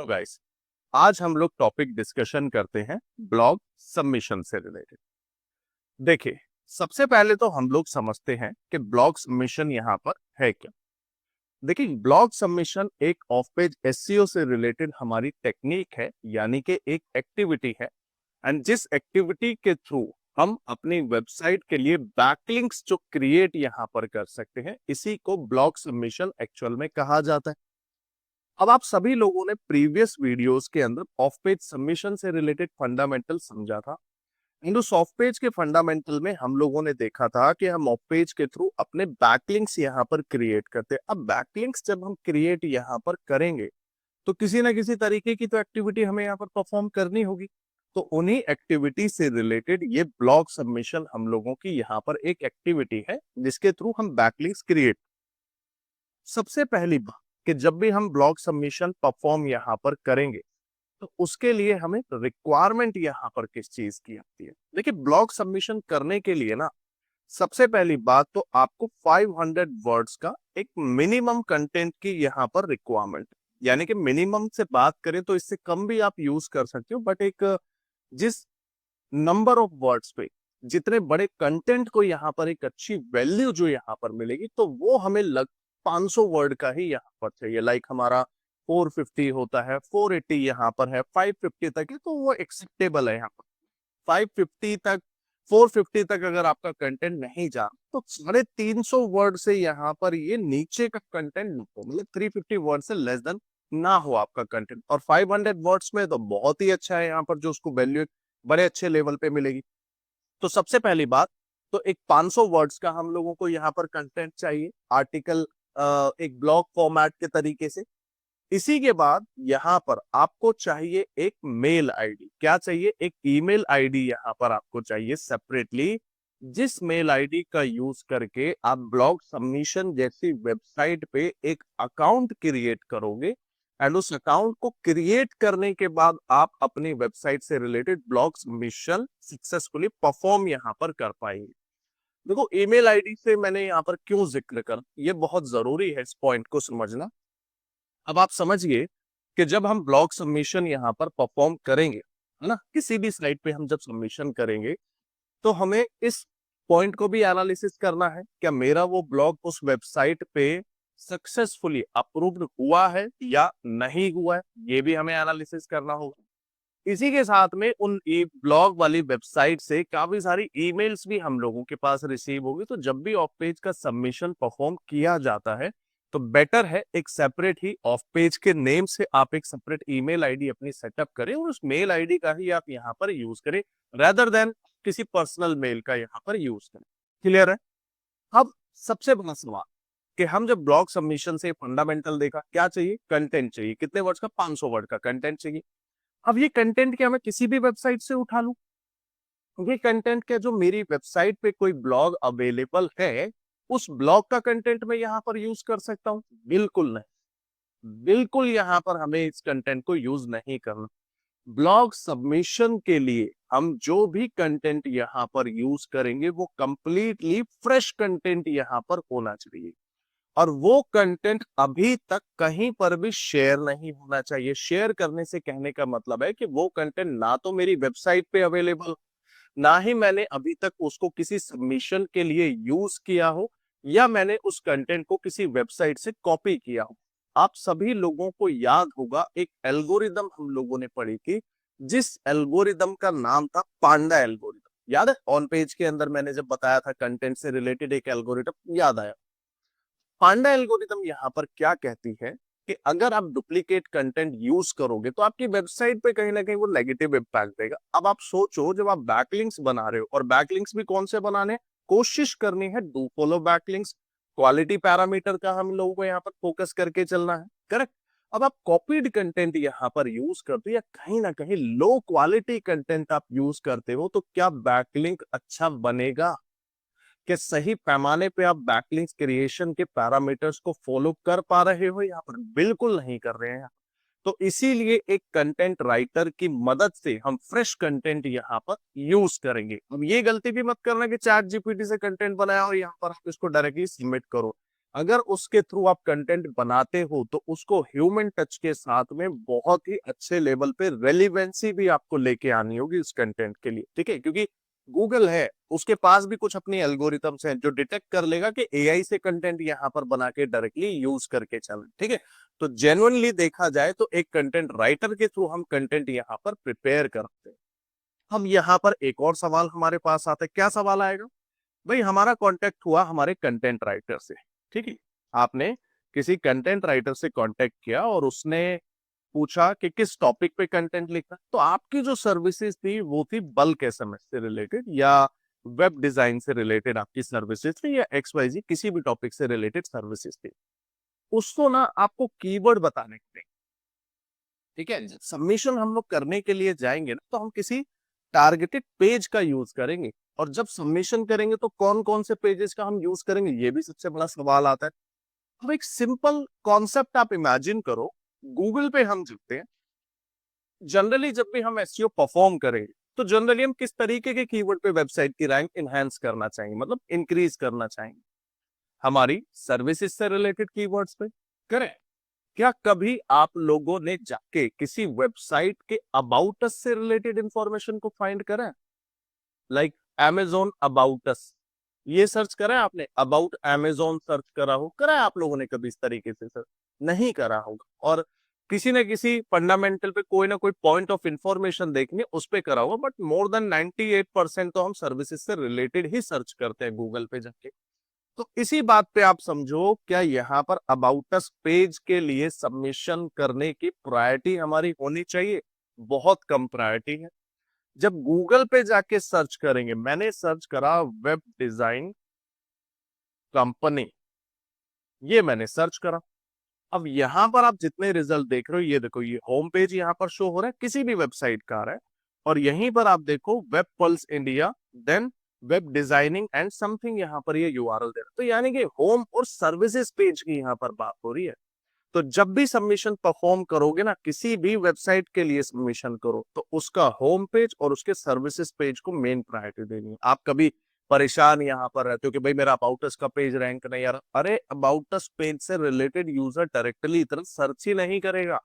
तो गाइस, आज हम लोग टॉपिक डिस्कशन करते हैं ब्लॉग सबमिशन से रिलेटेड। देखिए, सबसे पहले तो हम लोग समझते हैं कि ब्लॉग सबमिशन यहाँ पर है क्या। देखिए, ब्लॉग सबमिशन एक ऑफ पेज एसईओ से रिलेटेड हमारी टेक्निक है, यानी कि एक एक्टिविटी है। एंड जिस एक्टिविटी के थ्रू हम अपनी वेबसाइट के लिए बैकलिंक्स जो क्रिएट यहाँ पर कर सकते हैं, इसी को ब्लॉग सबमिशन एक्चुअल में कहा जाता है। अब आप सभी लोगों ने प्रीवियस वीडियोस के अंदर ऑफ पेज सबमिशन से रिलेटेड फंडामेंटल समझा था। एंड उस ऑफ पेज के फंडामेंटल में हम लोगों ने देखा था कि हम ऑफ पेज के थ्रू अपने बैकलिंक्स यहाँ पर क्रिएट करते हैं। अब बैकलिंक्स जब हम क्रिएट यहाँ पर करेंगे तो किसी ना किसी तरीके की तो एक्टिविटी हमें यहाँ पर परफॉर्म करनी होगी। तो उन्हीं एक्टिविटी से रिलेटेड ये ब्लॉग सबमिशन हम लोगों की यहाँ पर एक एक्टिविटी है, जिसके थ्रू हम बैकलिंक्स क्रिएट। सबसे पहली बात कि जब भी हम ब्लॉग सबमिशन परफॉर्म यहाँ पर करेंगे तो उसके लिए हमें रिक्वायरमेंट यहाँ पर किस चीज की आती है। देखिए, ब्लॉग सबमिशन करने के लिए ना, सबसे पहली बात तो आपको 500 वर्ड्स का एक मिनिमम कंटेंट की यहाँ पर रिक्वायरमेंट, यानी कि मिनिमम से बात करें तो इससे कम भी आप यूज कर सकते हो, बट एक जिस नंबर ऑफ वर्ड्स पे जितने बड़े कंटेंट को यहाँ पर एक अच्छी वैल्यू जो यहाँ पर मिलेगी, तो वो हमें 500 वर्ड का ही यहाँ पर चाहिए। लाइक हमारा 450 होता है, 480 यहाँ पर है, 550 तक है, तो वो एक्सेप्टेबल है यहाँ पर। 550 तक, 450 तक अगर आपका कंटेंट नहीं जा तो 350 वर्ड से यहाँ पर ये नीचे का कंटेंट ना हो, मतलब 350 वर्ड से लेस देन ना हो आपका कंटेंट। और 500 वर्ड्स में तो बहुत ही अच्छा है यहाँ पर, जो उसको वैल्यू बड़े अच्छे लेवल पे मिलेगी। तो सबसे पहली बात तो एक 500 वर्ड्स का हम लोगों को यहाँ पर कंटेंट चाहिए, आर्टिकल एक ब्लॉग फॉर्मेट के तरीके से। इसी के बाद यहाँ पर आपको चाहिए एक मेल आईडी। क्या चाहिए? एक ईमेल आईडी यहाँ पर आपको चाहिए सेपरेटली, जिस मेल आईडी का यूज करके आप ब्लॉग सबमिशन जैसी वेबसाइट पे एक अकाउंट क्रिएट करोगे। एंड उस अकाउंट को क्रिएट करने के बाद आप अपनी वेबसाइट से related blog submission successfully perform यहाँ पर कर पाएंगे। देखो, ईमेल आईडी से मैंने यहाँ पर क्यों जिक्र कर, ये बहुत जरूरी है इस पॉइंट को समझना। अब आप समझिए कि जब हम ब्लॉग सबमिशन यहाँ पर परफॉर्म करेंगे, है ना, किसी भी साइट पे हम जब सबमिशन करेंगे तो हमें इस पॉइंट को भी एनालिसिस करना है, क्या मेरा वो ब्लॉग उस वेबसाइट पे सक्सेसफुली अप्रूव्ड हुआ है या नहीं हुआ है, ये भी हमें एनालिसिस करना होगा। इसी के साथ में उन ई ब्लॉग वाली वेबसाइट से काफी सारी ईमेल्स भी हम लोगों के पास रिसीव होगी। तो जब भी ऑफ पेज का सबमिशन परफॉर्म किया जाता है तो बेटर है एक सेपरेट ही ऑफ पेज के नेम से आप एक सेपरेट ईमेल आईडी अपनी सेटअप करें और उस मेल आईडी का ही आप यहाँ पर यूज करें, रेदर देन किसी पर्सनल मेल का यहाँ पर यूज करें। क्लियर है? अब सबसे बड़ा सवाल कि हम जब ब्लॉग सबमिशन से फंडामेंटल देखा, क्या चाहिए? कंटेंट चाहिए। कितने वर्ड्स का? 500 वर्ड का कंटेंट चाहिए। अब ये कंटेंट क्या मैं किसी भी वेबसाइट से उठा लूं? ये कंटेंट क्या जो मेरी वेबसाइट पे कोई ब्लॉग अवेलेबल है, उस ब्लॉग का कंटेंट मैं यहाँ पर यूज कर सकता हूँ? बिल्कुल नहीं। बिल्कुल यहाँ पर हमें इस कंटेंट को यूज नहीं करना। ब्लॉग सबमिशन के लिए हम जो भी कंटेंट यहाँ पर यूज करेंगे वो कंप्लीटली फ्रेश कंटेंट यहाँ पर होना चाहिए। और वो कंटेंट अभी तक कहीं पर भी शेयर नहीं होना चाहिए। शेयर करने से कहने का मतलब है कि वो कंटेंट ना तो मेरी वेबसाइट पे अवेलेबल, ना ही मैंने अभी तक उसको किसी सबमिशन के लिए यूज किया हो, या मैंने उस कंटेंट को किसी वेबसाइट से कॉपी किया हो। आप सभी लोगों को याद होगा, एक एल्गोरिदम हम लोगों ने पढ़ी थी, जिस एल्गोरिदम का नाम था पांडा एल्गोरिदम। याद है? ऑन पेज के अंदर मैंने जब बताया था कंटेंट से रिलेटेड एक एल्गोरिदम, याद आया? पांडा एल्गोरिदम यहाँ पर क्या कहती है कि अगर आप डुप्लीकेट कंटेंट यूज करोगे तो आपकी वेबसाइट पे कहीं ना कहीं वो नेगेटिव इम्पैक्ट देगा। अब आप सोचो, जब आप बैकलिंक्स बना रहे हो, और बैकलिंक्स भी कौन से बनाने, कोशिश करनी है do follow backlinks. Quality parameter का हम लोगों को यहाँ पर फोकस करके चलना है, करेक्ट? अब आप कॉपीड कंटेंट यहाँ पर यूज करते हो या कहीं ना कहीं लो क्वालिटी कंटेंट आप यूज करते हो, तो क्या बैकलिंक अच्छा बनेगा? कि सही पैमाने पे आप बैकलिंक्स क्रिएशन के पैरामीटर्स को फॉलो कर पा रहे हो? यहाँ पर बिल्कुल नहीं कर रहे हैं। तो इसीलिए एक कंटेंट राइटर की मदद से हम फ्रेश कंटेंट यहाँ पर यूज करेंगे। अब ये गलती भी मत करना कि चैट जीपीटी से कंटेंट बनाया और यहाँ पर आप इसको डायरेक्टली सबमिट करो। अगर उसके थ्रू आप कंटेंट बनाते हो तो उसको ह्यूमन टच के साथ में बहुत ही अच्छे लेवल पे रेलिवेंसी भी आपको लेके आनी होगी उस कंटेंट के लिए, ठीक है? क्योंकि गूगल है, उसके पास भी कुछ अपनी एल्गोरिथम्स हैं जो डिटेक्ट कर लेगा कि एआई से कंटेंट यहाँ पर बना के डायरेक्टली यूज करके चले, ठीक है? तो जेन्युइनली देखा जाए तो एक कंटेंट राइटर के थ्रू हम कंटेंट यहाँ पर प्रिपेयर करते हैं। हम यहाँ पर एक और सवाल हमारे पास आता है, क्या सवाल आएगा? भाई हमारा कांटेक्ट हुआ हमारे कंटेंट राइटर से, ठीक है? आपने किसी कंटेंट राइटर से कांटेक्ट किया और उसने पूछा कि किस टॉपिक पे कंटेंट लिखना, तो आपकी जो सर्विसेज थी वो थी बल्क एसएमएस से रिलेटेड या वेब डिजाइन से रिलेटेड आपकी सर्विसेज थी या एक्सवाईजी किसी भी टॉपिक से रिलेटेड सर्विसेज थी। उसको ना आपको कीवर्ड बताने के लिए, ठीक है, सबमिशन हम लोग करने के लिए जाएंगे ना तो हम किसी टारगेटेड पेज का यूज करेंगे। और जब सबमिशन करेंगे तो कौन कौन से पेजेस का हम यूज करेंगे, ये भी सबसे बड़ा सवाल आता है। अब एक सिंपल कॉन्सेप्ट आप इमेजिन करो, गूगल पे हम जुड़ते हैं, जनरली जब भी हम एसईओ परफॉर्म करेंगे तो जनरली हम किस तरीके के कीवर्ड पे वेबसाइट की रैंक इनहेंस करना चाहेंगे, मतलब इंक्रीज करना चाहेंगे? हमारी सर्विसेज से रिलेटेड कीवर्ड्स पे करें। क्या कभी आप लोगों ने जाके किसी वेबसाइट के अबाउट अस से रिलेटेड इंफॉर्मेशन को फाइंड करा? लाइक Amazon अबाउट अस, ये सर्च करा है आपने? अबाउट Amazon सर्च करा हो, करा है आप लोगों ने कभी इस तरीके से सर्च? नहीं करा होगा। और किसी न किसी फंडामेंटल पे कोई ना कोई पॉइंट ऑफ इंफॉर्मेशन देखने उस पे करा होगा, बट मोर देन 98% तो हम सर्विसेज से रिलेटेड ही सर्च करते हैं गूगल पे जाके। तो इसी बात पे आप समझो, क्या यहाँ पर अबाउट अस पेज के लिए सबमिशन करने की प्रायोरिटी हमारी होनी चाहिए? बहुत कम प्रायोरिटी है। जब गूगल पे जाके सर्च करेंगे, मैंने सर्च करा वेब डिजाइन कंपनी, ये मैंने सर्च करा। अब यहां पर आप जितने रिजल्ट देख रहे हो, ये देखो, ये होम पेज यहां पर शो हो रहा है, किसी भी वेबसाइट का आ रहा है। और यहीं पर आप देखो web pulse India, then web designing and something, यहां पर ये यूआरएल दे रहा है। तो यानी कि होम और सर्विसेज पेज की यहां पर बात हो रही है। तो जब भी सबमिशन परफॉर्म करोगे ना, किसी भी वेबसाइट के लिए सबमिशन करो तो उसका होम पेज और उसके सर्विसेज पेज को मेन प्रायोरिटी देनी है। आप कभी परेशान यहाँ पर रहते हो कि भाई मेरा अबाउट अस का पेज रैंक नहीं आ रहा, अरे अबाउट अस पेज से रिलेटेड यूजर डायरेक्टली इतना सर्च ही नहीं करेगा।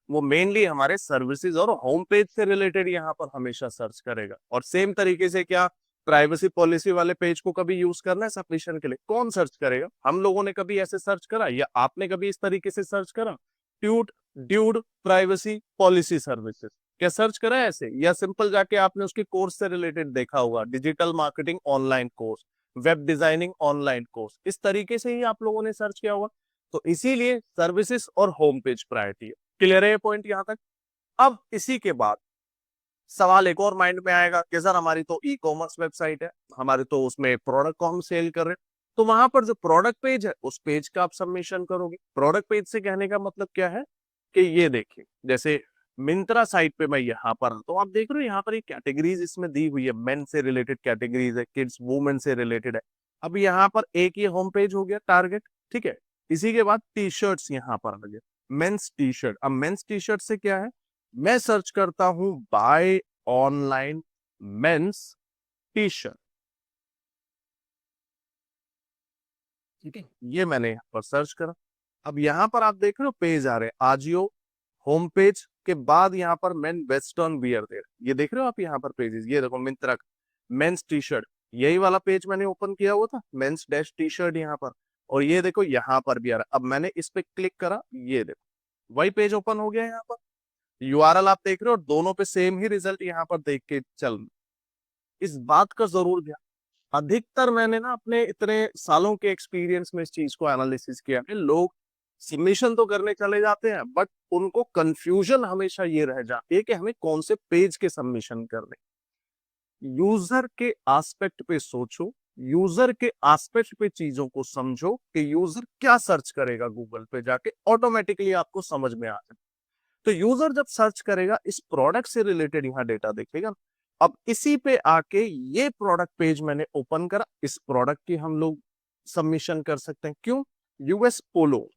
वो मेनली हमारे सर्विसेज और होम पेज से रिलेटेड यहाँ पर हमेशा सर्च करेगा। और सेम तरीके से क्या प्राइवेसी पॉलिसी वाले पेज को कभी यूज करना है सबमिशन के लिए, कौन सर्च करेगा? हम लोगों ने कभी ऐसे सर्च करा या आपने कभी इस तरीके से सर्च करा? Tweet dude privacy policy services, क्या सर्च करा है ऐसे? या सिंपल जाके आपने उसके कोर्स से रिलेटेड देखा होगा, digital marketing online course, web designing online course, इस तरीके से ही आप लोगों ने सर्च किया होगा। तो इसीलिए सर्विसेज और होम पेज प्रायोरिटी है। क्लियर है ये पॉइंट यहां तक? अब इसी के बाद सवाल एक और माइंड में आएगा कि सर हमारी तो ई कॉमर्स वेबसाइट है, हमारे तो उसमें प्रोडक्ट को हम सेल कर रहे हैं, तो वहां पर जो प्रोडक्ट पेज है उस पेज का आप सबमिशन करोगे। प्रोडक्ट पेज से कहने का मतलब क्या है कि ये देखिए, जैसे मिंत्रा साइट पे मैं यहाँ पर हूं, तो आप देख रहे हो यहाँ पर एक कैटेगरीज इसमें दी हुई है, मेन से रिलेटेड कैटेगरीज है, किड्स वुमेन से रिलेटेड है। अब यहाँ पर एक ये होम पेज हो गया टारगेट, ठीक है? इसी के बाद टी शर्ट्स यहाँ पर आ गया, मेंस टी शर्ट। अब मेंस टी शर्ट से क्या है, मैं सर्च करता हूं buy online men's T shirt, ठीक है? ये मैंने यहाँ पर सर्च करा। अब यहाँ पर आप देख रहे हो पेज आ रहे हैं, आजियो होम पेज के बाद यहाँ पर मेन वेस्टर्न वियर दे रहे हैं। ये देख रहे हो आप यहाँ पर पेजेस, ये देखो मिंत्रा मेंस टी शर्ट, यही वाला पेज मैंने ओपन किया हुआ था, मेंस डैश टी शर्ट यहाँ पर। और ये देखो यहाँ पर भी आ रहा है। अब मैंने इस पे क्लिक करा, ये देखो वही पेज ओपन हो गया यहाँ पर। यूआरएल आप देख रहे हो, दोनों पे सेम ही रिजल्ट यहाँ पर देख के चल। इस बात का जरूर ध्यान, अधिकतर मैंने ना अपने इतने सालों के एक्सपीरियंस में इस चीज को एनालिसिस किया है, लोग सबमिशन तो करने चले जाते हैं बट उनको कंफ्यूजन हमेशा ये रह जाती है कि हमें कौन से पेज के सबमिशन करने। यूजर के एस्पेक्ट पे सोचो, यूजर के एस्पेक्ट पे चीजों को समझो कि यूजर क्या सर्च करेगा गूगल पे जाके, ऑटोमेटिकली आपको समझ में आ जाए। तो यूजर जब सर्च करेगा इस प्रोडक्ट से रिलेटेड यहाँ डेटा देखेगा। अब इसी पे आके ये प्रोडक्ट पेज मैंने ओपन करा, इस प्रोडक्ट की हम लोग सबमिशन कर सकते हैं। क्यों? यूएस पोलो,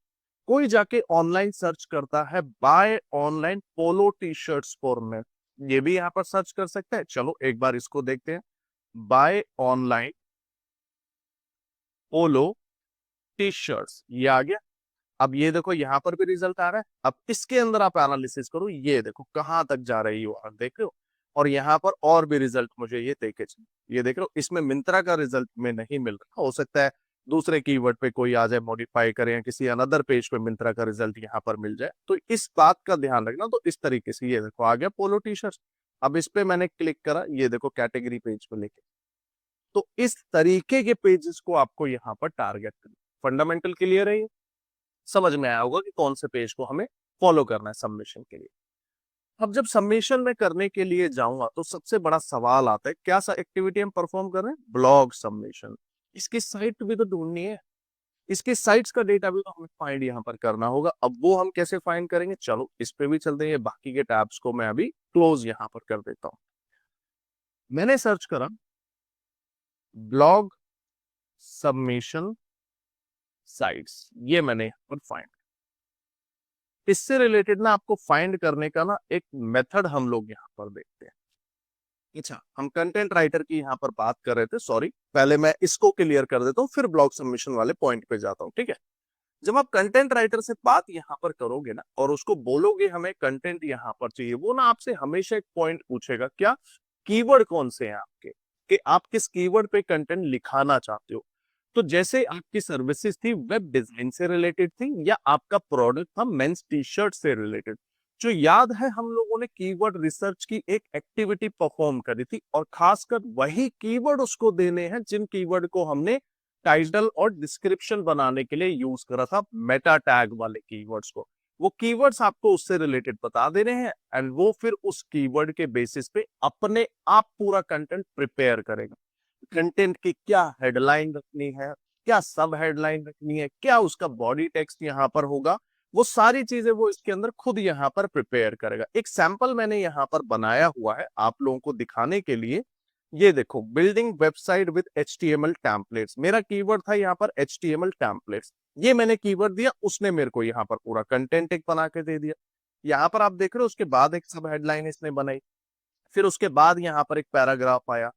कोई जाके ऑनलाइन सर्च करता है buy online polo T shirts for men, ये भी यहाँ पर सर्च कर सकते हैं। चलो एक बार इसको देखते हैं, buy online polo T shirts, ये आ गया। अब ये देखो यहाँ पर भी रिजल्ट आ रहा है। अब इसके अंदर आप एनालिसिस करो, ये देखो कहाँ तक जा रही है वो, देख रहे हो। और यहाँ पर और भी रिजल्ट मुझे ये देखे चाहिए, ये देख रहे हो, इसमें मिंत्रा का रिजल्ट में नहीं मिल रहा। हो सकता है दूसरे कीवर्ड पे कोई आ जाए, मॉडिफाई करें, या किसी अनदर पेज पे मिंत्रा का रिजल्ट यहाँ पर मिल जाए, तो इस बात का ध्यान रखना। तो इस तरीके से ये देखो आ गया पोलो टी शर्ट। अब इस पे मैंने क्लिक करा, ये देखो कैटेगरी पेज पे लेके। तो इस तरीके के पेजेस को आपको यहाँ पर टारगेट करना। फंडामेंटल क्लियर है, ये समझ में आया होगा कि कौन से पेज को हमें फॉलो करना है सबमिशन के लिए। अब जब सबमिशन में करने के लिए जाऊंगा तो सबसे बड़ा सवाल आता है, क्या सा एक्टिविटी हम परफॉर्म कर रहे हैं? Blog submission. इसकी साइट भी तो ढूंढनी है, इसके साइट्स का डेटा भी तो हमें फाइंड यहाँ पर करना होगा। अब वो हम कैसे फाइंड करेंगे? चलो इस पे भी चलते हैं। बाकी के टैब्स को मैं अभी क्लोज यहाँ पर कर देता हूं। मैंने सर्च करा ब्लॉग सबमिशन साइट्स, ये मैंने यहाँ पर फाइंड। इससे रिलेटेड ना आपको फाइंड करने का ना एक मेथड हम लोग यहाँ पर देखते हैं। अच्छा, हम कंटेंट राइटर की यहाँ पर बात कर रहे थे, सॉरी, पहले मैं इसको क्लियर कर देता हूँ, फिर ब्लॉग सबमिशन वाले पॉइंट पे जाता हूँ, ठीक है। जब आप कंटेंट राइटर से बात यहाँ पर करोगे ना, और उसको बोलोगे हमें कंटेंट यहाँ पर चाहिए, वो ना आपसे हमेशा एक पॉइंट पूछेगा, क्या कीवर्ड कौन से हैं आपके, कि आप किस कीवर्ड पे कंटेंट लिखाना चाहते हो। तो जैसे आपकी सर्विसेज थी वेब डिजाइन से रिलेटेड थी, या आपका प्रोडक्ट था मेंस टी शर्ट से रिलेटेड, जो याद है हम लोगों ने कीवर्ड रिसर्च की एक एक्टिविटी परफॉर्म करी थी, और खासकर वही कीवर्ड उसको देने हैं जिन कीवर्ड को हमने टाइटल और डिस्क्रिप्शन बनाने के लिए यूज करा था, मेटा टैग वाले कीवर्ड्स को। वो कीवर्ड्स आपको उससे रिलेटेड बता देने हैं, एंड वो फिर उस कीवर्ड के बेसिस पे अपने आप पूरा कंटेंट प्रिपेयर करेगा। कंटेंट की क्या हेडलाइन रखनी है, क्या सब हेडलाइन रखनी है, क्या उसका बॉडी टेक्स्ट यहाँ पर होगा, वो सारी चीजें वो इसके अंदर खुद यहाँ पर प्रिपेयर करेगा। एक सैंपल मैंने यहाँ पर बनाया हुआ है आप लोगों को दिखाने के लिए। ये देखो, building website with HTML templates, मेरा कीवर्ड था यहाँ पर HTML टेम्पलेट्स। ये मैंने कीवर्ड दिया, उसने मेरे को यहाँ पर पूरा कंटेंट एक बना के दे दिया। यहाँ पर आप देख रहे हो, उसके बाद एक सब हेडलाइन इसने बनाई, फिर उसके बाद यहाँ पर एक पैराग्राफ आया,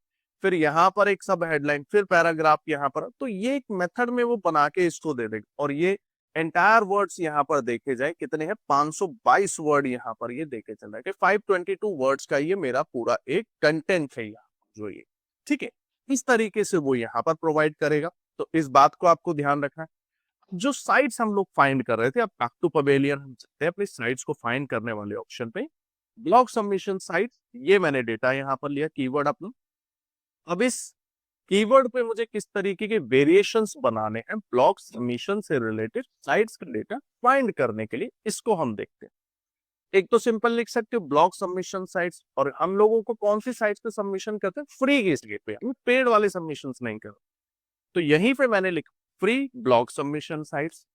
फिर यहाँ पर एक सब हेडलाइन, फिर पैराग्राफ यहाँ पर। तो ये एक मेथड में वो बना के इसको दे देगा। और ये एंटायर वर्ड्स यहाँ पर देखे जाए कितने हैं, 522 वर्ड यहाँ पर ये देखे चल रहा है कि 522 वर्ड्स का ये मेरा पूरा एक कंटेंट है यहाँ जो ये, ठीक है। इस तरीके से वो यहाँ पर प्रोवाइड करेगा। तो इस बात को आपको ध्यान रखना है। जो साइट्स हम लोग फाइंड कर रहे थे, अब बैक टू पवेलियन हम चलते हैं अपनी साइट्स को फाइंड करने वाले ऑप्शन पे। ब्लॉग सबमिशन साइट, ये मैंने डेटा यहाँ पर लिया कीवर्ड अपना। अब इस कीवर्ड पे मुझे किस तरीके के वेरिएशंस बनाने हैं ब्लॉग सबमिशन से रिलेटेड साइट्स का डेटा फाइंड करने के लिए, इसको हम देखते हैं। एक तो सिंपल लिख सकते हो ब्लॉग सबमिशन साइट्स, और हम लोगों को कौन सी साइट्स पे सबमिशन करते हैं? फ्री के स्टेट पे, हम पेड वाले सबमिशन नहीं कर। तो यहीं पे मैंने लिखा फ्री ब्लॉग सबमिशन साइट्स।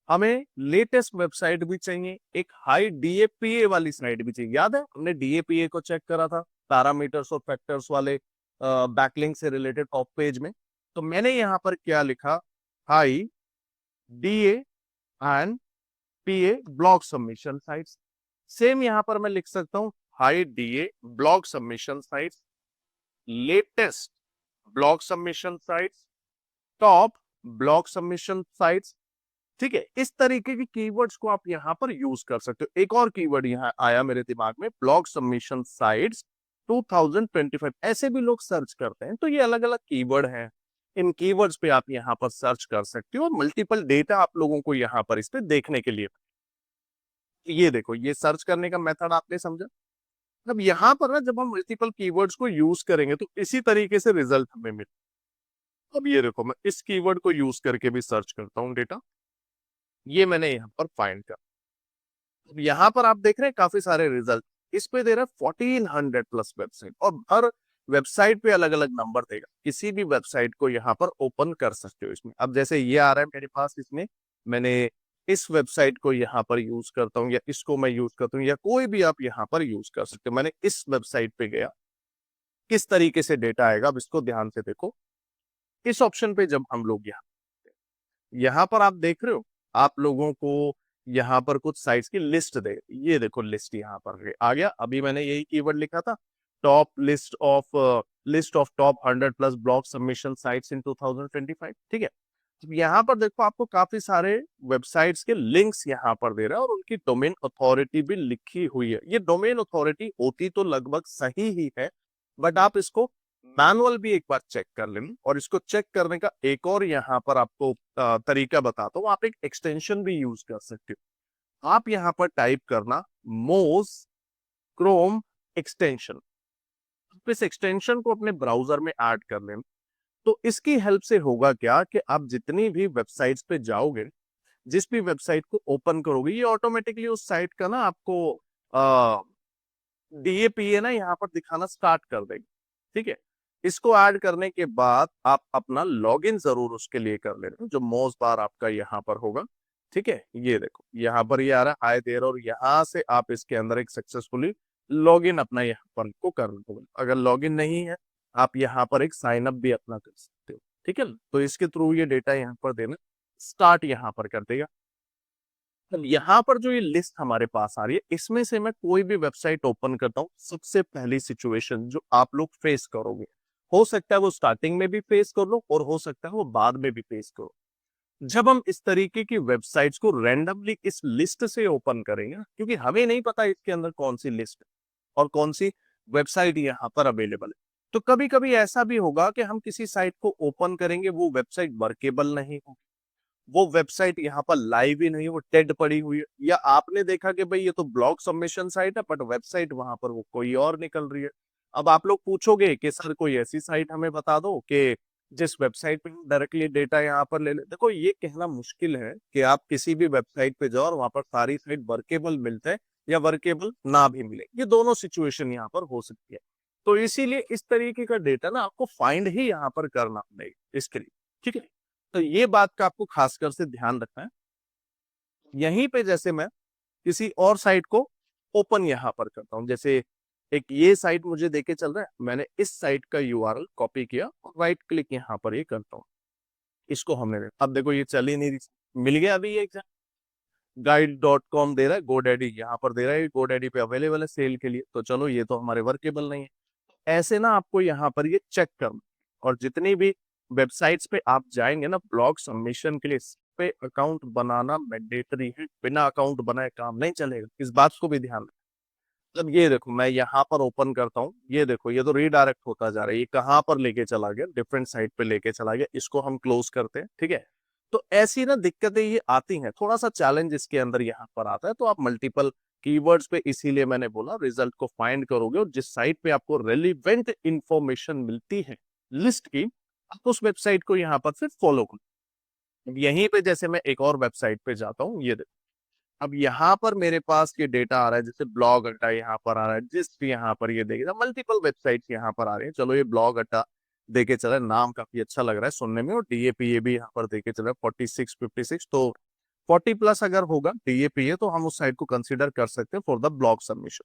हमें लेटेस्ट वेबसाइट भी चाहिए, एक हाई DAPA वाली साइट भी चाहिए। याद है हमने DAPA को चेक करा था, पैरामीटर्स और फैक्टर्स वाले बैकलिंक से रिलेटेड टॉप पेज में। तो मैंने यहाँ पर क्या लिखा, high DA and PA blog submission sites. Same यहाँ पर मैं लिख सकता हूँ high DA blog submission sites, latest blog submission sites, top blog submission sites, ठीक है। इस तरीके की कीवर्ड्स को आप यहाँ पर यूज कर सकते हो। एक और कीवर्ड यहाँ आया मेरे दिमाग में, ब्लॉग सबमिशन साइट्स 2025, ऐसे भी लोग सर्च करते हैं। तो ये अलग अलग कीवर्ड हैं, इन कीवर्ड्स पे आप यहाँ पर सर्च कर सकते हो, और मल्टीपल डेटा आप लोगों को यहाँ पर इस पे देखने के लिए। ये देखो, ये सर्च करने का मेथड आपने समझा। अब यहाँ पर ना जब हम मल्टीपल कीवर्ड्स को यूज करेंगे तो इसी तरीके से रिजल्ट हमें मिले। अब ये देखो, मैं इस कीवर्ड को यूज करके भी सर्च करता हूँ डेटा, ये मैंने यहाँ पर फाइंड कर। यहाँ पर आप देख रहे हैं काफी सारे रिजल्ट, इस पे दे रहा है 1400 प्लस वेबसाइट, और हर वेबसाइट पे अलग अलग नंबर देगा। किसी भी वेबसाइट को यहाँ पर ओपन कर सकते हो इसमें। अब जैसे ये आ रहा है मेरे पास, इसमें मैंने इस वेबसाइट को यहाँ पर यूज करता हूँ, या इसको मैं यूज करता हूँ, या कोई भी आप यहाँ पर यूज कर सकते हो। मैंने इस वेबसाइट पे गया, किस तरीके से डेटा आएगा अब इसको ध्यान से देखो। इस ऑप्शन पे जब हम लोग यहाँ पर आप देख रहे हो, आप लोगों को यहाँ पर कुछ साइट्स की लिस्ट दे, ये देखो लिस्ट यहाँ पर आ गया। अभी मैंने यही कीवर्ड लिखा था, top list of top 100 plus blog submission sites in 2025, ठीक है। यहाँ पर देखो आपको काफी सारे वेबसाइट्स के लिंक्स यहाँ पर दे रहा है और उनकी डोमेन अथॉरिटी भी लिखी हुई है। ये डोमेन अथॉरिटी होती तो लगभग सही ही है, बट आप इसको मैनुअल भी एक बार चेक कर लेना। और इसको चेक करने का एक और यहाँ पर आपको तरीका बताता हूँ। आप एक एक्सटेंशन भी यूज कर सकते हो। आप यहाँ पर टाइप करना मोज क्रोम एक्सटेंशन। इस एक्सटेंशन को अपने ब्राउजर में ऐड कर लेना। तो इसकी हेल्प से होगा क्या कि आप जितनी भी वेबसाइट्स पे जाओगे, जिस भी वेबसाइट को ओपन करोगे, ये ऑटोमेटिकली उस साइट का ना आपको डीएपीए ना यहाँ पर दिखाना स्टार्ट कर देगी। ठीक है, इसको ऐड करने के बाद आप अपना लॉगिन जरूर उसके लिए कर लेना, जो मोज बार आपका यहाँ पर होगा। ठीक है, ये देखो यहाँ पर ये आ रहा है हाय देयर, और यहाँ से आप इसके अंदर एक सक्सेसफुली लॉगिन अपना यहाँ पर को कर लो। अगर लॉगिन नहीं है, आप यहाँ पर एक साइन अप भी अपना कर सकते हो। ठीक है, तो इसके थ्रू ये डेटा यहाँ पर देना स्टार्ट यहाँ पर कर देगा। अब यहाँ पर जो ये लिस्ट हमारे पास आ रही है, इसमें से मैं कोई भी वेबसाइट ओपन करता हूँ, सबसे पहली सिचुएशन जो आप लोग फेस करोगे, हो सकता है वो स्टार्टिंग में भी फेस कर लो और हो सकता है वो बाद में भी फेस करो। जब हम इस तरीके की वेबसाइट्स को रैंडमली इस लिस्ट से ओपन करेंगे, क्योंकि हमें नहीं पता इसके अंदर कौन सी लिस्ट है और कौन सी वेबसाइट यहाँ पर अवेलेबल है, तो कभी कभी ऐसा भी होगा कि हम किसी साइट को ओपन करेंगे, वो वेबसाइट वर्केबल नहीं होगी, वो वेबसाइट यहाँ पर लाइव ही नहीं, वो डेड पड़ी हुई है, या आपने देखा कि भाई ये तो ब्लॉग सबमिशन साइट है बट वेबसाइट वहां पर वो कोई और निकल रही है। अब आप लोग पूछोगे कि सर कोई ऐसी साइट हमें बता दो कि जिस वेबसाइट पे डायरेक्टली डेटा यहाँ पर ले ले। देखो ये कहना मुश्किल है कि आप किसी भी वेबसाइट पे जाओ और वहां पर सारी साइट वर्केबल मिलते हैं या वर्केबल ना भी मिले, ये दोनों सिचुएशन यहाँ पर हो सकती है। तो इसीलिए इस तरीके का डेटा ना आपको फाइंड ही यहाँ पर करना पड़ेगा इसके लिए। ठीक है, तो ये बात का आपको खासकर से ध्यान रखना है। यहीं पे जैसे मैं किसी और साइट को ओपन यहां पर करता हूं, जैसे एक ये साइट मुझे देके चल रहा है, मैंने इस साइट का यूआरएल कॉपी किया और राइट क्लिक यहां पर ये करता हूं। इसको हमने अब देखो ये चल ही नहीं रही, मिल गया अभी ये guide.com दे रहा है, GoDaddy यहाँ पर दे रहा है, GoDaddy पे अवेलेबल है सेल के लिए, तो चलो ये तो हमारे वर्केबल नहीं है। ऐसे ना आपको यहाँ पर ये चेक करना, और जितनी भी वेबसाइट्स पे आप जाएंगे ना ब्लॉग सबमिशन के लिए, इस पे अकाउंट बनाना मैंडेटरी है। बिना अकाउंट बनाए काम नहीं चलेगा, इस बात को भी ध्यान रखें। अब ये देखो मैं यहाँ पर ओपन करता हूँ, ये देखो ये तो रीडायरेक्ट होता जा रहा है, ये कहाँ पर लेके चला गया, डिफरेंट साइट पे लेके चला गया। इसको हम क्लोज करते हैं। ठीक है, तो ऐसी ना दिक्कतें ये आती हैं, थोड़ा सा चैलेंज इसके अंदर यहाँ पर आता है। तो आप मल्टीपल कीवर्ड्स पे, इसीलिए मैंने बोला रिजल्ट को फाइंड करोगे और जिस साइट पे आपको रेलिवेंट इंफॉर्मेशन मिलती है लिस्ट की, आप उस वेबसाइट को यहाँ पर फिर फॉलो करो। अब यहीं पे जैसे मैं एक और वेबसाइट पे जाता हूँ, ये देखो अब यहाँ पर मेरे पास ये डेटा आ रहा है, जैसे ब्लॉग अड्डा यहाँ पर आ रहा है, जिस भी यहाँ पर ये देखिए मल्टीपल वेबसाइट यहाँ पर आ रही है। चलो ये ब्लॉग अड्डा देके चला, नाम काफी अच्छा लग रहा है सुनने में, और डीएपीए भी यहाँ पर देके चला 4656, तो 40+ अगर होगा डीएपीए तो हम उस साइट को कंसिडर कर सकते हैं फॉर द ब्लॉग सबमिशन।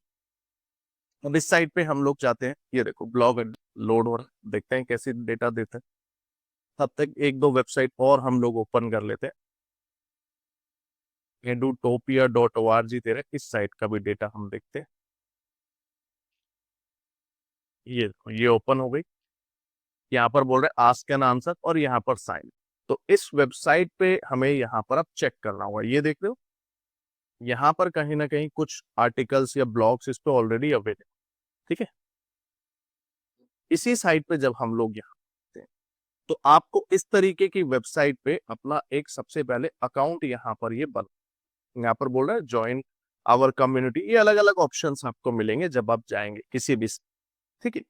अब इस साइट पे हम लोग जाते हैं, ये देखो ब्लॉग लोड हो रहा है, देखते हैं कैसे डेटा देते हैं। तब तक एक दो वेबसाइट और हम लोग ओपन कर लेते हैं। edutopia.org दे रहा है, इस साइट का भी डेटा हम देखते हैं। ये देखो ये ओपन हो गई, यहाँ पर बोल रहे हैं आस्क एन आंसर और यहाँ पर साइन। तो इस वेबसाइट पे हमें यहाँ पर अब चेक करना होगा, ये देख रहे हो यहाँ पर कहीं ना कहीं कुछ आर्टिकल्स या ब्लॉग्स इस पे ऑलरेडी अवेलेबल। ठीक है, इसी साइट पे जब हम लोग यहाँ आते हैं, तो आपको इस तरीके की वेबसाइट पे अपना एक सबसे पहले अकाउंट यहाँ पर ये बन, यहाँ पर बोल रहा है ज्वाइन आवर कम्युनिटी, ये अलग अलग ऑप्शंस आपको मिलेंगे जब आप जाएंगे किसी भी। ठीक है,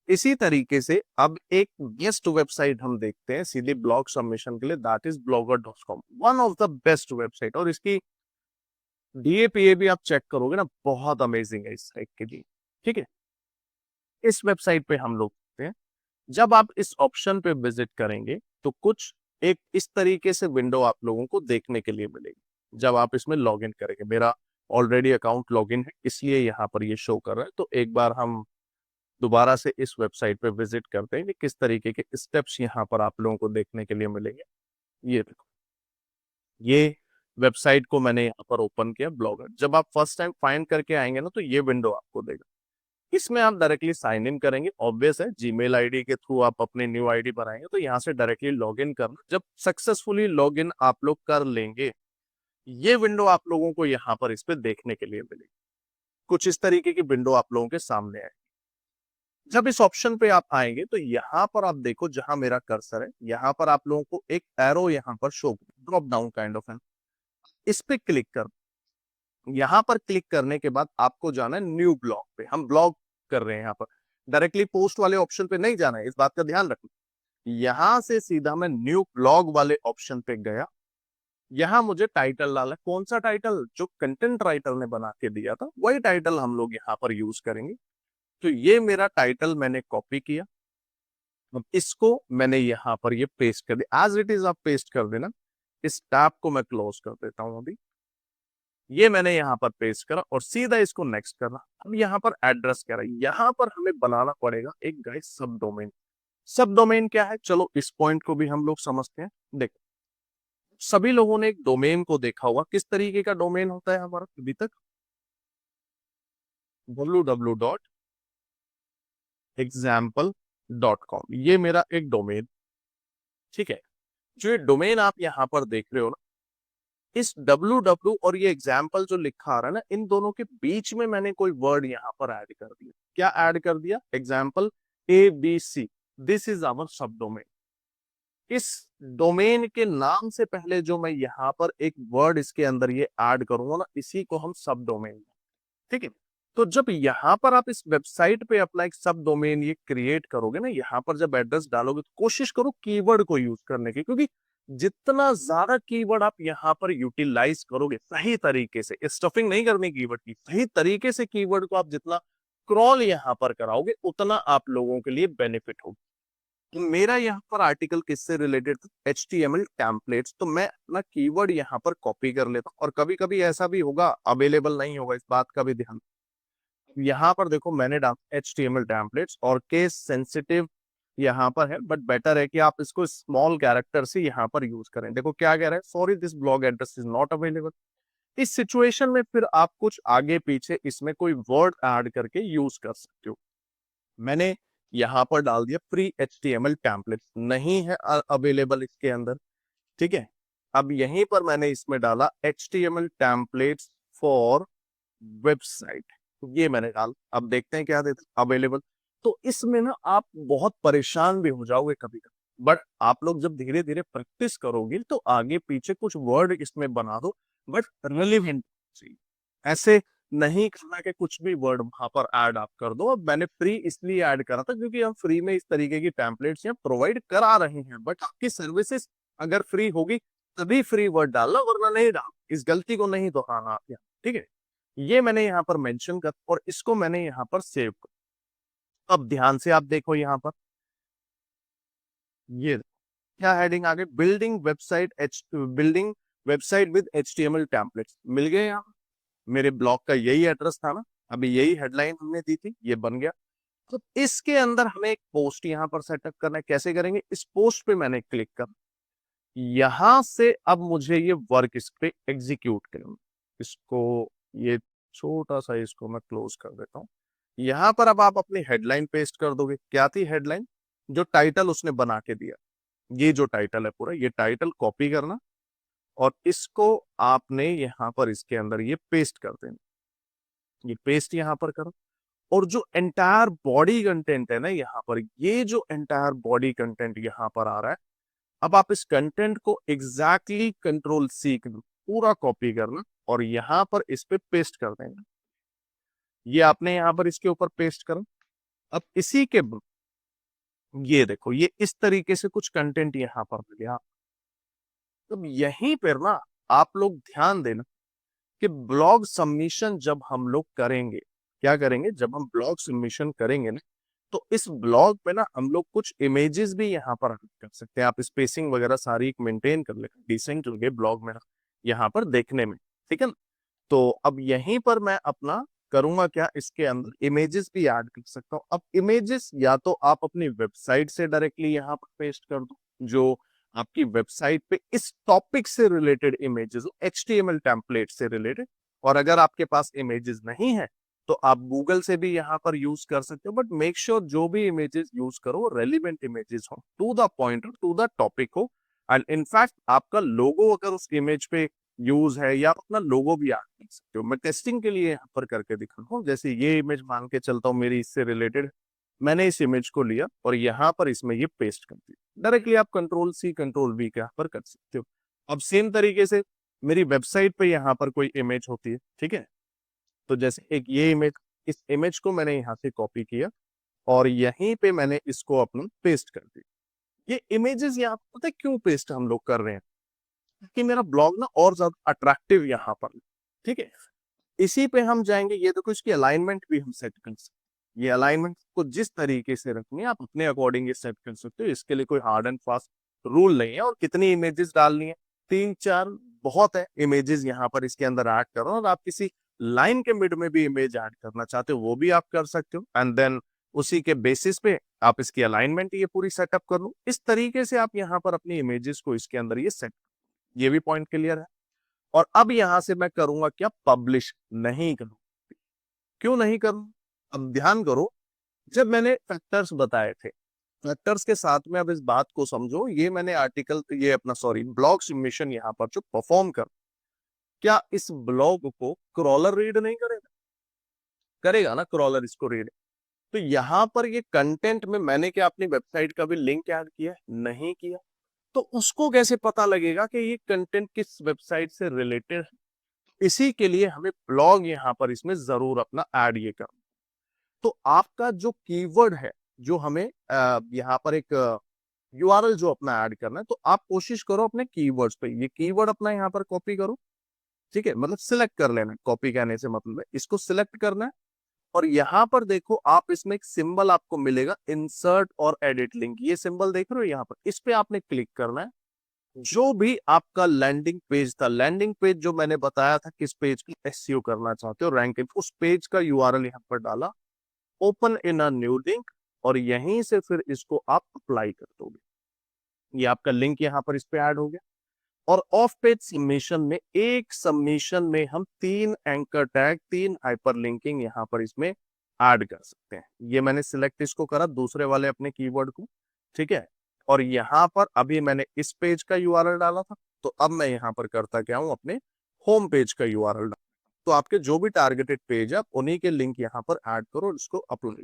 इसी तरीके से अब एक बेस्ट वेबसाइट हम देखते हैं सीधे ब्लॉग सबमिशन के लिए, that is blogger.com, one of the best website. और इसकी डीएपीए भी आप चेक करोगे ना, बहुत अमेजिंग है इस साइट के लिए। ठीक है, इस वेबसाइट पे हम लोग देखते हैं, जब आप इस ऑप्शन पे विजिट करेंगे तो कुछ एक इस तरीके से विंडो आप लोगों को देखने के लिए मिलेगी जब आप इसमें लॉग इन करेंगे। मेरा ऑलरेडी अकाउंट लॉग इन है, इसलिए यहाँ पर ये शो कर रहा है। तो एक बार हम दोबारा से इस वेबसाइट पे विजिट करते हैं कि किस तरीके के स्टेप्स यहाँ पर आप लोगों को देखने के लिए मिलेंगे। ये देखो ये वेबसाइट को मैंने यहाँ पर ओपन किया, ब्लॉगर। जब आप फर्स्ट टाइम फाइंड करके आएंगे ना, तो ये विंडो आपको देगा। इसमें आप डायरेक्टली साइन इन करेंगे, ऑब्वियस है, जीमेल आईडी के थ्रू आप अपने न्यू आईडी बनाएंगे, तो यहाँ से डायरेक्टली लॉग इन करना। जब सक्सेसफुली लॉग इन आप लोग कर लेंगे, ये विंडो आप लोगों को यहाँ पर इस पे देखने के लिए मिलेगी। कुछ इस तरीके की विंडो आप लोगों के सामने है। जब इस ऑप्शन पे आप आएंगे तो यहाँ पर आप देखो, जहां मेरा कर्सर है यहाँ पर आप लोगों को एक एरो यहाँ पर show, drop down kind of है, इस पे क्लिक कर, यहाँ पर क्लिक करने के बाद आपको जाना है न्यू ब्लॉग पे। हम ब्लॉग कर रहे हैं यहाँ पर, डायरेक्टली पोस्ट वाले ऑप्शन पे नहीं जाना है, इस बात का ध्यान रखना। यहां से सीधा मैं न्यू ब्लॉग वाले ऑप्शन पे गया। यहाँ मुझे टाइटल डाला, कौन सा टाइटल, जो कंटेंट राइटर ने बना के दिया था वही टाइटल हम लोग यहाँ पर यूज करेंगे। तो ये मेरा टाइटल मैंने कॉपी किया, अब इसको मैंने यहाँ पर ये पेस्ट कर दिया, एज इट इज आप पेस्ट कर देना। इस टैब को मैं क्लोज कर देता हूं अभी। ये मैंने यहाँ पर पेस्ट करा और सीधा इसको नेक्स्ट करना। अब यहाँ पर एड्रेस कह रहा है, यहाँ पर हमें बनाना पड़ेगा एक गाइस सब डोमेन। सब डोमेन क्या है, चलो इस पॉइंट को भी हम लोग समझते हैं। देखो, सभी लोगों ने एक डोमेन को देखा होगा, किस तरीके का डोमेन होता है हमारा अभी तक, www.example.com, ये मेरा एक डोमेन, ठीक है। जो ये डोमेन आप यहाँ पर देख रहे हो ना, इस www और ये एग्जाम्पल जो लिखा आ रहा है ना, इन दोनों के बीच में मैंने कोई वर्ड यहाँ पर ऐड कर दिया। क्या ऐड कर दिया, example ABC, this is our subdomain. इस डोमेन के नाम से पहले जो मैं यहाँ पर एक वर्ड इसके अंदर ये ऐड करूंगा ना, इसी को हम सब डोमेन, ठीक है। तो जब यहाँ पर आप इस वेबसाइट पे अपना एक सब डोमेन ये क्रिएट करोगे ना, यहाँ पर जब एड्रेस डालोगे तो कोशिश करो कीवर्ड को यूज करने की, क्योंकि जितना ज्यादा कीवर्ड आप यहाँ पर यूटिलाइज करोगे सही तरीके से, स्टफिंग नहीं करनी कीवर्ड की, सही तरीके से कीवर्ड को आप जितना क्रॉल यहाँ पर कराओगे उतना आप लोगों के लिए बेनिफिट होगा। तो मेरा यहाँ पर आर्टिकल किससे रिलेटेड था, HTML टेम्पलेट्स। तो मैं अपना कीवर्ड यहाँ पर कॉपी कर लेता हूँ, और कभी कभी ऐसा भी होगा अवेलेबल नहीं होगा, इस बात का भी ध्यान। यहाँ पर देखो मैंने डाला HTML टेम्पलेट्स, और केस सेंसिटिव यहाँ पर है, बट बेटर है कि आप इसको स्मॉल कैरेक्टर से यहाँ पर यूज करें। देखो क्या कह रहा है, sorry this blog address is not available. इस सिचुएशन में फिर आप कुछ आगे पीछे इसमें कोई वर्ड ऐड करके यूज कर सकते हो। मैंने यहाँ पर डाल दिया फ्री HTML टेम्पलेट, नहीं है अवेलेबल इसके अंदर, ठीक है। अब यहीं पर मैंने इसमें डाला HTML टेम्पलेट्स फॉर वेबसाइट, ये मैंने डाल, अब देखते हैं क्या देता है अवेलेबल। तो इसमें ना आप बहुत परेशान भी हो जाओगे कभी कभी, बट आप लोग जब धीरे धीरे प्रैक्टिस करोगे तो आगे पीछे कुछ वर्ड इसमें बना दो, बट रिलेवेंट चाहिए। ऐसे नहीं करना कि कुछ भी वर्ड वहां पर ऐड आप कर दो। अब मैंने फ्री इसलिए ऐड करा था क्योंकि हम फ्री में इस तरीके की टेम्पलेट्स यहाँ प्रोवाइड करा रहे हैं, बट आपकी सर्विसेज अगर फ्री होगी तभी फ्री वर्ड डालना, वरना नहीं डाल, इस गलती को नहीं दोहराना आप यहाँ, ठीक है। ये मैंने यहाँ पर मेंशन कर और इसको मैंने यहाँ पर सेव कर। अब ध्यान से आप देखो यहाँ पर ये क्या हेडिंग आ गई, building website with HTML templates, मिल गए यहाँ। मेरे ब्लॉग का यही एड्रेस था ना, अभी यही हेडलाइन हमने दी थी, ये बन गया। तो इसके अंदर हमें एक पोस्ट यहाँ पर सेटअप करना है, कैसे करेंगे, इस पोस्ट पे मैंने क्लिक कर, यहां से अब मुझे ये वर्क इस पे एग्जीक्यूट करना। इसको ये छोटा सा इसको मैं क्लोज कर देता हूँ। यहाँ पर अब आप अपनी हेडलाइन पेस्ट कर दोगे, क्या थी हेडलाइन, जो टाइटल उसने बना के दिया, ये जो टाइटल है पूरा, ये टाइटल कॉपी करना और इसको आपने यहाँ पर इसके अंदर ये पेस्ट कर देना, ये पेस्ट यहाँ पर करो। और जो एंटायर बॉडी कंटेंट है ना यहाँ पर, ये जो एंटायर बॉडी कंटेंट यहाँ पर आ रहा है, अब आप इस कंटेंट को एग्जैक्टली कंट्रोल C पूरा कॉपी करना और यहाँ पर इस पे पेस्ट कर देना। ये आपने यहाँ पर इसके ऊपर पेस्ट करो। अब इसी के ये देखो, ये इस तरीके से कुछ कंटेंट यहाँ पर मिल गया। तो यहीं पर ना आप लोग ध्यान देना कि ब्लॉग सबमिशन जब हम लोग करेंगे, क्या करेंगे, जब हम ब्लॉग सबमिशन करेंगे ना, तो इस ब्लॉग पे ना हम लोग कुछ इमेजेस भी यहाँ पर कर सकते हैं। आप स्पेसिंग वगैरह सारी मेंटेन कर लेना, डिसेंट लगे ब्लॉग में यहाँ पर देखने में, ठीक है ना। तो अब यहीं पर मैं अपना करूंगा क्या, इसके अंदर इमेजेस भी ऐड कर सकता हूँ। अब इमेजेस या तो आप अपनी वेबसाइट से डायरेक्टली यहाँ पर पेस्ट कर दो, जो आपकी वेबसाइट पे इस टॉपिक से रिलेटेड इमेजेस हो, HTML टेम्पलेट से रिलेटेड। और अगर आपके पास इमेजेस नहीं है तो आप गूगल से भी यहाँ पर यूज कर सकते हो, बट मेक श्योर जो भी इमेजेस यूज करो रेलिवेंट इमेजेस हो, टू द पॉइंट हो, टू द टॉपिक हो। एंड इनफैक्ट आपका लोगो अगर उस इमेज पे यूज है, या अपना लोगो भी ऐड कर सकते हो। मैं टेस्टिंग के लिए यहाँ पर करके दिखा रहा हूँ। जैसे ये इमेज मान के चलता हूँ मेरी इससे रिलेटेड, मैंने इस इमेज को लिया और यहाँ पर इसमें ये पेस्ट कर दिया। डायरेक्टली आप कंट्रोल सी कंट्रोल वी के यहाँ पर कर सकते हो। अब सेम तरीके से मेरी वेबसाइट पे यहाँ पर कोई इमेज होती है, ठीक है, तो जैसे एक ये इमेज, इस इमेज को मैंने यहाँ से कॉपी किया और यहीं पे मैंने इसको अपना पेस्ट कर दिया। ये इमेजेस यहाँ पता है क्यों पेस्ट हम लोग कर रहे हैं, कि मेरा ब्लॉग ना और ज्यादा अट्रैक्टिव यहाँ पर, ठीक है। इसी पे हम जाएंगे, ये देखो इसकी अलाइनमेंट भी हम सेट कर सकते हैं। ये अलाइनमेंट को जिस तरीके से रखनी है आप अपने अकॉर्डिंग ये सेट कर सकते हो। इसके लिए कोई हार्ड एंड फास्ट रूल नहीं है। और कितनी इमेजेस डालनी है, 3-4 बहुत है इमेजेस यहाँ पर इसके अंदर ऐड करो। और आप किसी लाइन के मिड में भी इमेज ऐड करना चाहते हो वो भी आप कर सकते हो। एंड देन उसी के बेसिस पे आप इसकी अलाइनमेंट ये पूरी सेटअप कर लो। इस तरीके से आप यहाँ पर अपनी इमेजेस को इसके अंदर ये सेट, ये भी पॉइंट क्लियर है। और अब यहां से मैं करूंगा क्या, पब्लिश नहीं करूंगा। क्यों नहीं करूं, अब ध्यान करो, जब मैंने फैक्टर्स बताए थे, फैक्टर्स के साथ में अब इस बात को समझो, ये मैंने आर्टिकल, ये अपना सॉरी ब्लॉग सबमिशन यहाँ पर जो परफॉर्म कर, क्या इस ब्लॉग को क्रॉलर रीड नहीं करेगा, करेगा ना क्रॉलर इसको रीड। तो यहाँ पर ये कंटेंट में मैंने क्या अपनी वेबसाइट का भी लिंक ऐड किया, नहीं किया, तो उसको कैसे पता लगेगा कि ये कंटेंट किस वेबसाइट से रिलेटेड है। इसी के लिए हमें ब्लॉग यहाँ पर इसमें जरूर अपना ऐड ये करना। तो आपका जो कीवर्ड है, जो हमें यहाँ पर एक यूआरएल जो अपना ऐड करना है, तो आप कोशिश करो अपने कीवर्ड्स पे, ये कीवर्ड अपना यहाँ पर कॉपी करो, ठीक है, मतलब सिलेक्ट कर लेना। कॉपी कहने से मतलब है इसको सिलेक्ट करना है। और यहाँ पर देखो आप इसमें एक सिंबल आपको मिलेगा, इंसर्ट और एडिट लिंक, ये सिंबल देख रहे हो यहाँ पर, इस पे आपने क्लिक करना है। जो भी आपका लैंडिंग पेज था, लैंडिंग पेज जो मैंने बताया था किस पेज की एसईओ करना चाहते हो, रैंकिंग, उस पेज का यूआरएल यहाँ पर डाला, open in a new link, और यहीं से फिर इसको आप अप्लाई कर दोगे। ये आपका लिंक यहाँ पर इस पे ऐड हो गया। और ऑफ पेज सबमिशन में, एक सबमिशन में हम 3 एंकर टैग, 3 हाइपरलिंकिंग यहाँ पर इसमें ऐड कर सकते हैं। ये मैंने सिलेक्ट इसको करा दूसरे वाले अपने कीवर्ड को, ठीक है। और यहाँ पर अभी मैंने इस पेज का यूआरएल डाला था, तो अब मैं यहाँ पर करता क्या हूँ, अपने होम पेज का यूआरएल डाल। तो आपके जो भी टारगेटेड पेज है उन्हीं के लिंक यहाँ पर ऐड करो और इसको अपलोड,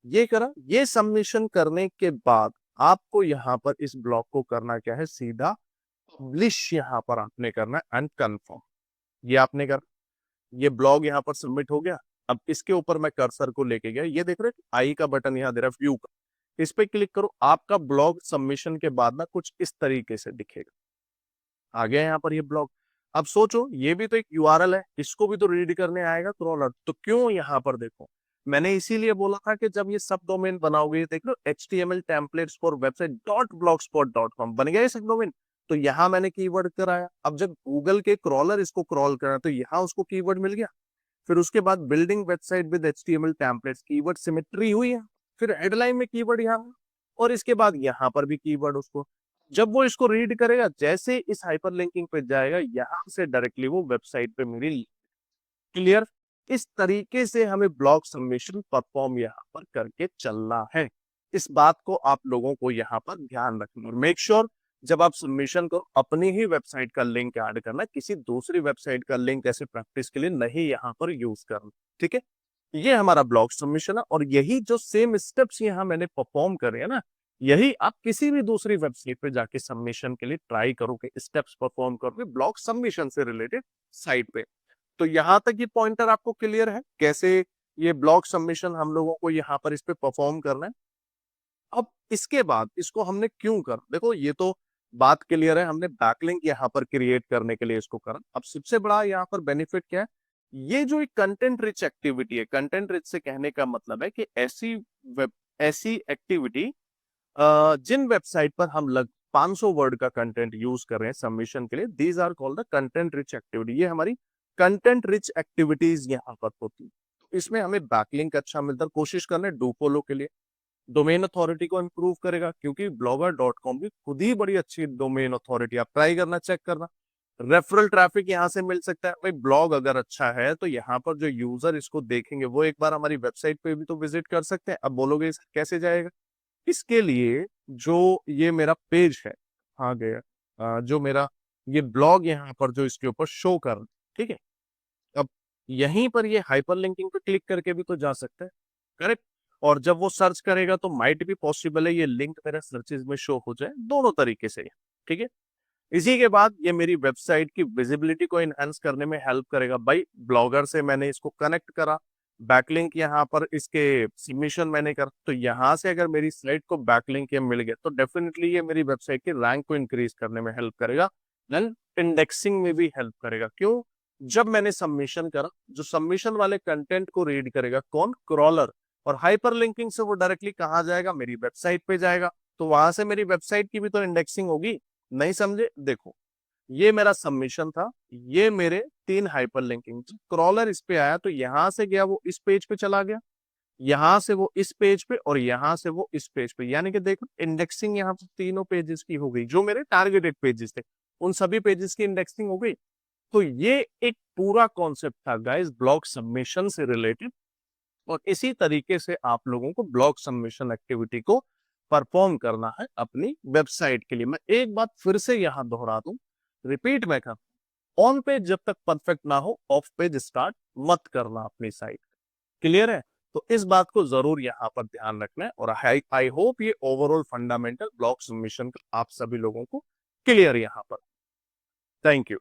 ये करा। ये सबमिशन करने के बाद आपको यहाँ पर इस ब्लॉक को करना क्या है, सीधा पब्लिश यहाँ पर आपने करना है एंड कंफर्म। ये आपने कर, ये ब्लॉग यहाँ पर सबमिट हो गया। अब इसके ऊपर मैं कर्सर को लेके गया, ये देख रहे हो आई का बटन यहाँ दे रहा है, व्यू का, इस पे क्लिक करो। आपका ब्लॉग सबमिशन के बाद ना कुछ इस तरीके से दिखेगा, आ गया यहाँ पर ये ब्लॉग। अब सोचो ये भी तो एक यूआरएल है, इसको भी तो रीड करने आएगा क्रॉलर, तो क्यों यहाँ पर देखो, मैंने इसीलिए बोला था कि जब ये सब डोमेन बनाओगे, देख लो HTML templates for website .blogspot.com बन गया ये सब डोमेन। तो यहाँ मैंने कीवर्ड कराया, अब जब गूगल के क्रॉलर इसको क्रॉल करा तो यहाँ उसको कीवर्ड मिल गया। फिर उसके बाद building website with HTML templates, keyword symmetry हुई है। फिर हेडलाइन में कीवर्ड यहाँ, और इसके बाद यहाँ पर भी कीवर्ड उसको, जब वो इसको रीड करेगा, जैसे इस हाइपरलिंकिंग पे जाएगा, यहाँ से डायरेक्टली वो वेबसाइट पे मिली। क्लियर। इस तरीके से हमें ब्लॉग सबमिशन परफॉर्म यहाँ पर करके चलना है। इस बात को आप लोगों को यहाँ पर ध्यान रखना, और मेक श्योर जब आप सबमिशन करो अपनी ही वेबसाइट का लिंक ऐड करना, किसी दूसरी वेबसाइट का लिंक ऐसे प्रैक्टिस के लिए नहीं यहाँ पर यूज करना, ठीक है। ये हमारा ब्लॉग सबमिशन है, और यही जो सेम स्टेप्स यहाँ मैंने परफॉर्म करे है ना, यही आप किसी भी दूसरी वेबसाइट पे जाके सबमिशन के लिए ट्राई करोगे, स्टेप्स परफॉर्म करोगे ब्लॉग सबमिशन से रिलेटेड साइट पे। तो यहाँ तक ये पॉइंटर आपको क्लियर है कैसे ये ब्लॉग सबमिशन हम लोगों को यहाँ पर इस पे परफॉर्म करना है। अब इसके बाद इसको हमने क्यों कर, देखो ये तो बात क्लियर है, हमने बैकलिंक यहाँ पर क्रिएट करने के लिए इसको करा। अब सबसे बड़ा यहाँ पर बेनिफिट क्या है, ये जो एक कंटेंट रिच एक्टिविटी है, कंटेंट रिच से कहने का मतलब है कि ऐसी एक्टिविटी जिन वेबसाइट पर हम लग 500 वर्ड का कंटेंट यूज कर रहे हैं सबमिशन के लिए, these are called the content rich activity. ये हमारी कंटेंट रिच एक्टिविटीज यहाँ पर होती है। तो इसमें हमें बैकलिंक अच्छा मिलता है। कोशिश करना डू फॉलो के लिए, डोमेन अथॉरिटी को इंप्रूव करेगा, क्योंकि blogger.com भी खुद ही बड़ी अच्छी डोमेन अथॉरिटी, आप ट्राई करना, चेक करना। रेफरल ट्रैफिक यहाँ से मिल सकता है। भाई ब्लॉग अगर अच्छा है तो यहाँ पर जो यूजर इसको देखेंगे वो एक बार हमारी वेबसाइट पे भी तो विजिट कर सकते हैं। अब बोलोगे इस कैसे जाएगा? इसके लिए जो ये मेरा पेज है, हाँ गया, जो मेरा ये ब्लॉग यहाँ पर जो इसके ऊपर शो कर, ठीक है, अब यहीं पर ये हाइपरलिंकिंग पे क्लिक करके भी तो जा सकता है, करेक्ट। और जब वो सर्च करेगा तो माइट भी पॉसिबल है ये लिंक मेरा सर्चेज में शो हो जाए, दोनों तरीके से, ठीक है। इसी के बाद ये मेरी वेबसाइट की विजिबिलिटी को एनहांस करने में हेल्प करेगा। भाई ब्लॉगर से मैंने इसको कनेक्ट करा, बैकलिंक यहाँ पर इसके सबमिशन मैंने कर, तो यहाँ से अगर मेरी साइट को बैकलिंक ये मिल गया तो डेफिनेटली ये मेरी वेबसाइट के रैंक को इंक्रीज करने में हेल्प करेगा, देन इंडेक्सिंग में भी हेल्प करेगा। क्यों? जब मैंने सबमिशन करा, जो सबमिशन वाले कंटेंट को रीड करेगा कौन? क्रॉलर। और हाइपरलिंकिंग से वो डायरेक्टली कहाँ जाएगा? मेरी वेबसाइट पे जाएगा, तो वहां से मेरी वेबसाइट की भी तो इंडेक्सिंग होगी। नहीं समझे? देखो, ये मेरा सबमिशन था, ये मेरे 3 हाइपरलिंकिंग, क्रॉलर इस पे आया तो यहां से गया वो इस पेज पे चला गया, यहां से वो इस पेज पे, और यहां से वो इस पेज पे, यानी कि देखो इंडेक्सिंग यहाँ पे तीनों पेजेस की हो गई। जो मेरे टारगेटेड पेजेस थे उन सभी पेजेस की इंडेक्सिंग हो गई। तो ये एक पूरा कॉन्सेप्ट था गाइस ब्लॉग सबमिशन से रिलेटेड। और इसी तरीके से आप लोगों को ब्लॉग सबमिशन एक्टिविटी को परफॉर्म करना है अपनी वेबसाइट के लिए। मैं एक बात फिर से यहां दोहरा दूं, रिपीट मैं कर, ऑन पेज जब तक परफेक्ट ना हो ऑफ पेज स्टार्ट मत करना अपनी साइट। क्लियर है? तो इस बात को जरूर यहाँ पर ध्यान रखना है। और आई होप ये ओवरऑल फंडामेंटल ब्लॉग सबमिशन आप सभी लोगों को क्लियर यहाँ पर। Thank you.